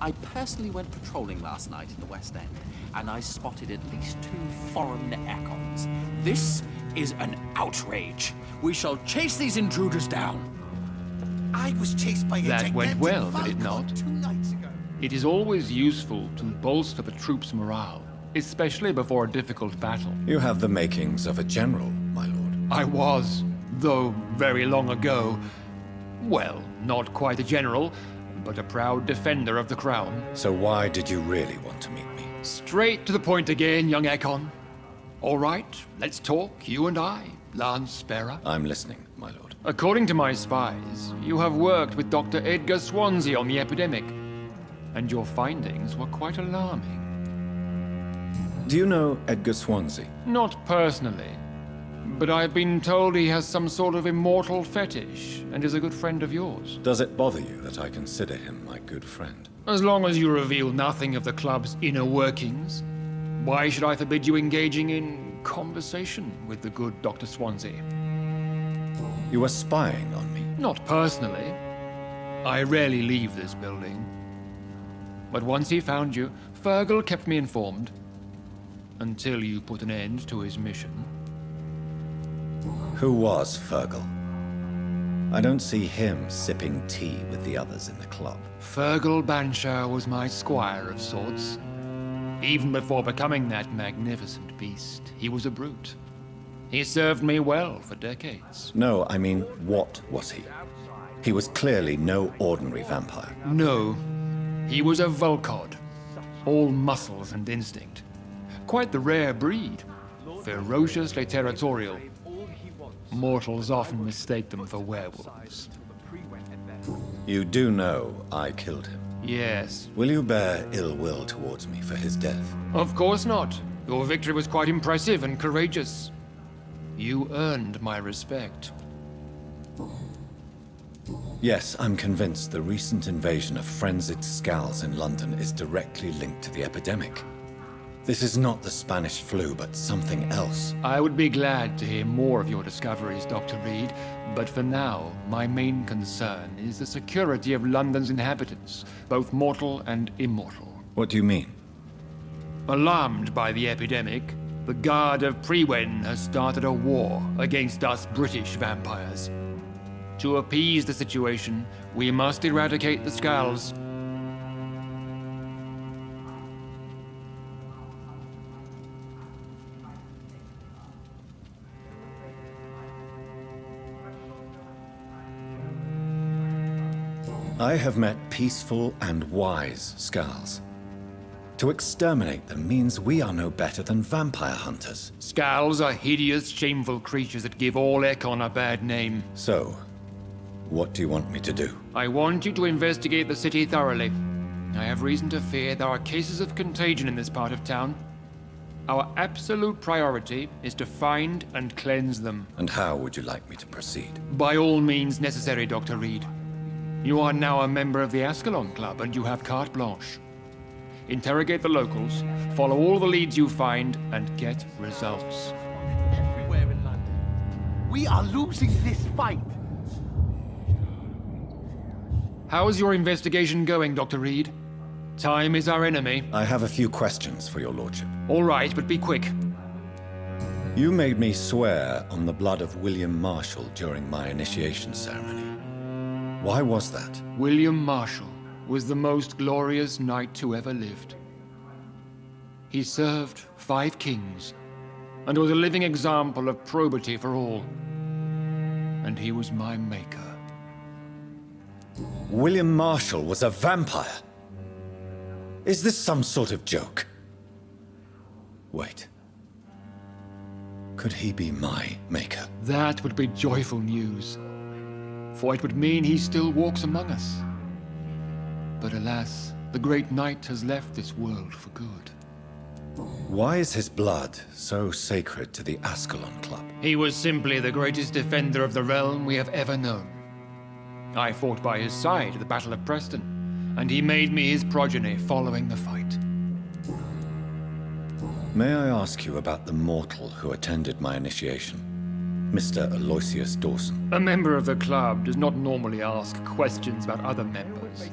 I personally went patrolling last night in the West End, and I spotted at least 2 foreign econs. This is an outrage. We shall chase these intruders down. I was chased by a That went gigantic well, did it falcon not? 2 nights ago. It is always useful to bolster the troops' morale, especially before a difficult battle. You have the makings of a general, my lord. I was, though very long ago, well, not quite a general, but a proud defender of the crown. So why did you really want to meet me? Straight to the point again, young Ekon. All right, let's talk, you and I, Lance Sparrow. I'm listening, my lord. According to my spies, you have worked with Dr. Edgar Swansea on the epidemic, and your findings were quite alarming. Do you know Edgar Swansea? Not personally, but I've been told he has some sort of immortal fetish and is a good friend of yours. Does it bother you that I consider him my good friend? As long as you reveal nothing of the club's inner workings, why should I forbid you engaging in conversation with the good Dr. Swansea? You were spying on me. Not personally. I rarely leave this building. But once he found you, Fergal kept me informed. Until you put an end to his mission. Who was Fergal? I don't see him sipping tea with the others in the club. Fergal Banshire was my squire of sorts. Even before becoming that magnificent beast, he was a brute. He served me well for decades. No, I mean, what was he? He was clearly no ordinary vampire. No, he was a Volcod. All muscles and instinct. Quite the rare breed. Ferociously territorial. Mortals often mistake them for werewolves. You do know I killed him. Yes. Will you bear ill will towards me for his death? Of course not. Your victory was quite impressive and courageous. You earned my respect. Yes, I'm convinced the recent invasion of frenzied Skulls in London is directly linked to the epidemic. This is not the Spanish flu, but something else. I would be glad to hear more of your discoveries, Dr. Reed, but for now, my main concern is the security of London's inhabitants, both mortal and immortal. What do you mean? Alarmed by the epidemic, the Guard of Prewen has started a war against us British vampires. To appease the situation, we must eradicate the Skulls. I have met peaceful and wise Skulls. To exterminate them means we are no better than vampire hunters. Skulls are hideous, shameful creatures that give all Ekon a bad name. So, what do you want me to do? I want you to investigate the city thoroughly. I have reason to fear there are cases of contagion in this part of town. Our absolute priority is to find and cleanse them. And how would you like me to proceed? By all means necessary, Dr. Reed. You are now a member of the Ascalon Club, and you have carte blanche. Interrogate the locals, follow all the leads you find, and get results. Everywhere in London. We are losing this fight. How is your investigation going, Dr. Reed? Time is our enemy. I have a few questions for your lordship. All right, but be quick. You made me swear on the blood of William Marshall during my initiation ceremony. Why was that? William Marshall was the most glorious knight who ever lived. He served 5 kings, and was a living example of probity for all. And he was my maker. William Marshall was a vampire? Is this some sort of joke? Wait. Could he be my maker? That would be joyful news, for it would mean he still walks among us. But alas, the great knight has left this world for good. Why is his blood so sacred to the Ascalon Club? He was simply the greatest defender of the realm we have ever known. I fought by his side at the Battle of Preston, and he made me his progeny following the fight. May I ask you about the mortal who attended my initiation? Mr. Aloysius Dawson. A member of the club does not normally ask questions about other members.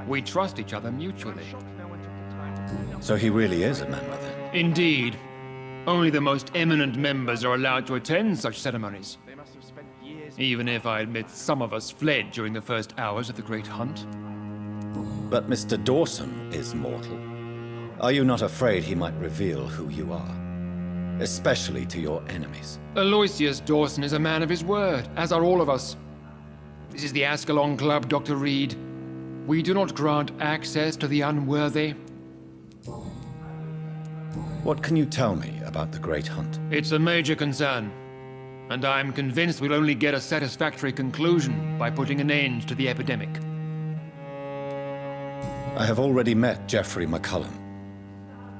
We trust each other mutually. So he really is a member, then? Indeed. Only the most eminent members are allowed to attend such ceremonies. Even if I admit some of us fled during the first hours of the Great Hunt. But Mr. Dawson is mortal. Are you not afraid he might reveal who you are? Especially to your enemies. Aloysius Dawson is a man of his word, as are all of us. This is the Ascalon Club, Dr. Reed. We do not grant access to the unworthy. What can you tell me about the Great Hunt? It's a major concern, and I'm convinced we'll only get a satisfactory conclusion by putting an end to the epidemic. I have already met Geoffrey McCullum.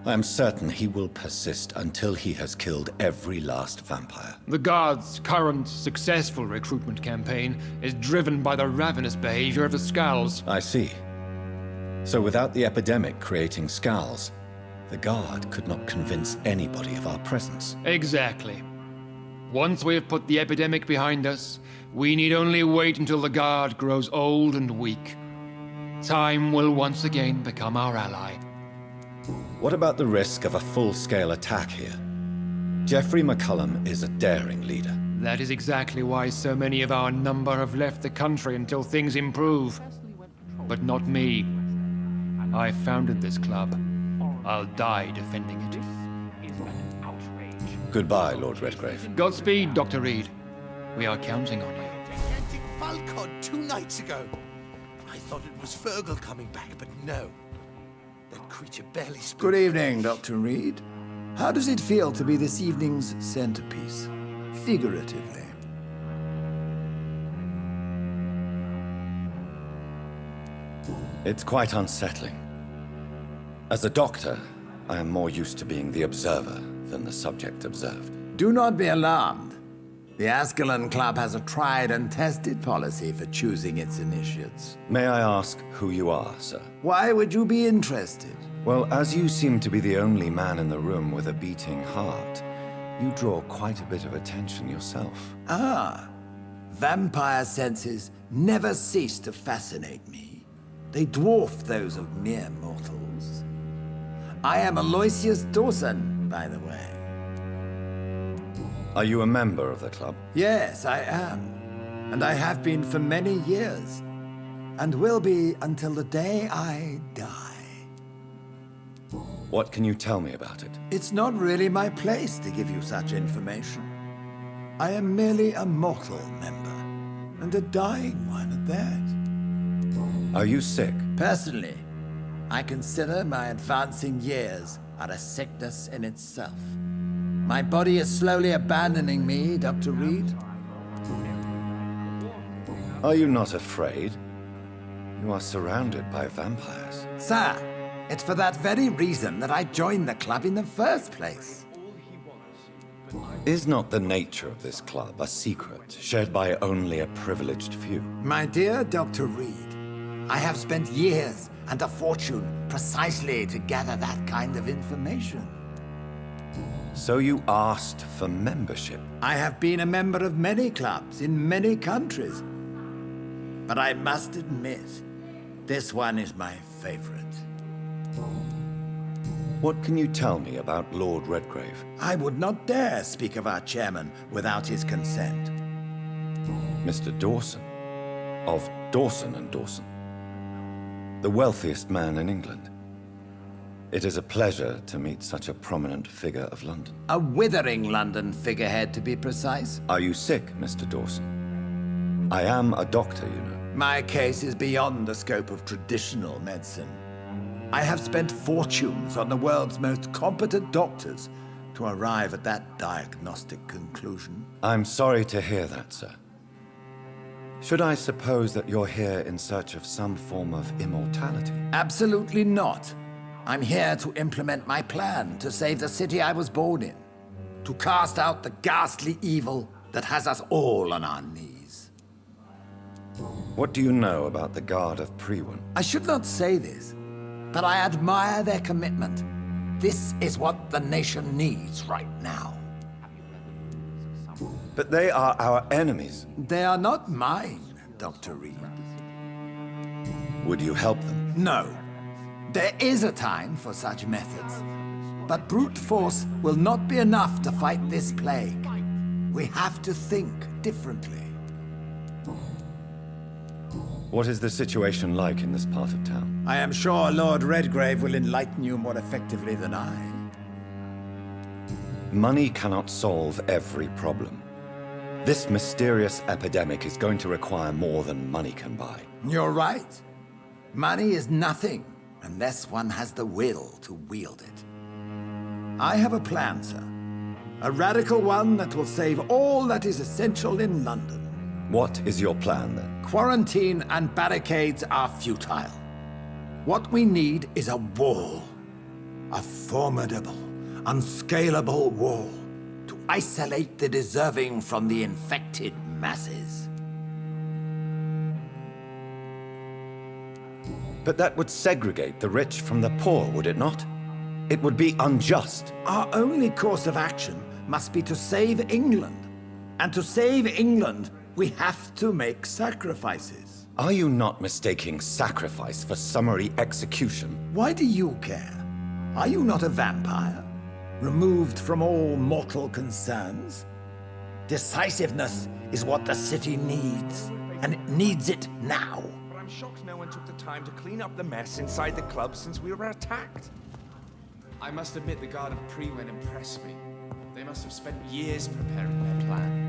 I am certain he will persist until he has killed every last vampire. The Guard's current successful recruitment campaign is driven by the ravenous behavior of the Skulls. I see. So without the epidemic creating Skulls, the Guard could not convince anybody of our presence. Exactly. Once we have put the epidemic behind us, we need only wait until the Guard grows old and weak. Time will once again become our ally. What about the risk of a full-scale attack here? Geoffrey McCullum is a daring leader. That is exactly why so many of our number have left the country until things improve. But not me. I founded this club. I'll die defending it. Goodbye, Lord Redgrave. Godspeed, Dr. Reed. We are counting on you. Gigantic Falcon 2 nights ago. I thought it was Fergal coming back, but no. That creature barely spoke. Good evening, Dr. Reed. How does it feel to be this evening's centerpiece? Figuratively. It's quite unsettling. As a doctor, I am more used to being the observer than the subject observed. Do not be alarmed. The Ascalon Club has a tried and tested policy for choosing its initiates. May I ask who you are, sir? Why would you be interested? Well, as you seem to be the only man in the room with a beating heart, you draw quite a bit of attention yourself. Ah, vampire senses never cease to fascinate me. They dwarf those of mere mortals. I am Aloysius Dawson, by the way. Are you a member of the club? Yes, I am. And I have been for many years. And will be until the day I die. What can you tell me about it? It's not really my place to give you such information. I am merely a mortal member, and a dying one at that. Are you sick? Personally, I consider my advancing years are a sickness in itself. My body is slowly abandoning me, Dr. Reed. Are you not afraid? You are surrounded by vampires. Sir, it's for that very reason that I joined the club in the first place. Is not the nature of this club a secret shared by only a privileged few? My dear Dr. Reed, I have spent years and a fortune precisely to gather that kind of information. So you asked for membership? I have been a member of many clubs in many countries. But I must admit, this one is my favorite. What can you tell me about Lord Redgrave? I would not dare speak of our chairman without his consent. Mr. Dawson? Of Dawson and Dawson? The wealthiest man in England. It is a pleasure to meet such a prominent figure of London. A withering London figurehead, to be precise. Are you sick, Mr. Dawson? I am a doctor, you know. My case is beyond the scope of traditional medicine. I have spent fortunes on the world's most competent doctors to arrive at that diagnostic conclusion. I'm sorry to hear that, sir. Should I suppose that you're here in search of some form of immortality? Absolutely not. I'm here to implement my plan to save the city I was born in. To cast out the ghastly evil that has us all on our knees. What do you know about the Guard of Priwen? I should not say this, but I admire their commitment. This is what the nation needs right now. But they are our enemies. They are not mine, Dr. Reed. Would you help them? No. There is a time for such methods. But brute force will not be enough to fight this plague. We have to think differently. What is the situation like in this part of town? I am sure Lord Redgrave will enlighten you more effectively than I. Money cannot solve every problem. This mysterious epidemic is going to require more than money can buy. You're right. Money is nothing unless one has the will to wield it. I have a plan, sir. A radical one that will save all that is essential in London. What is your plan, then? Quarantine and barricades are futile. What we need is a wall. A formidable, unscalable wall to isolate the deserving from the infected masses. But that would segregate the rich from the poor, would it not? It would be unjust. Our only course of action must be to save England. And to save England, we have to make sacrifices. Are you not mistaking sacrifice for summary execution? Why do you care? Are you not a vampire? Removed from all mortal concerns? Decisiveness is what the city needs, and it needs it now. But I'm shocked no one took the time to clean up the mess inside the club since we were attacked. I must admit the Guard of Prewin impressed me. They must have spent years preparing their plan.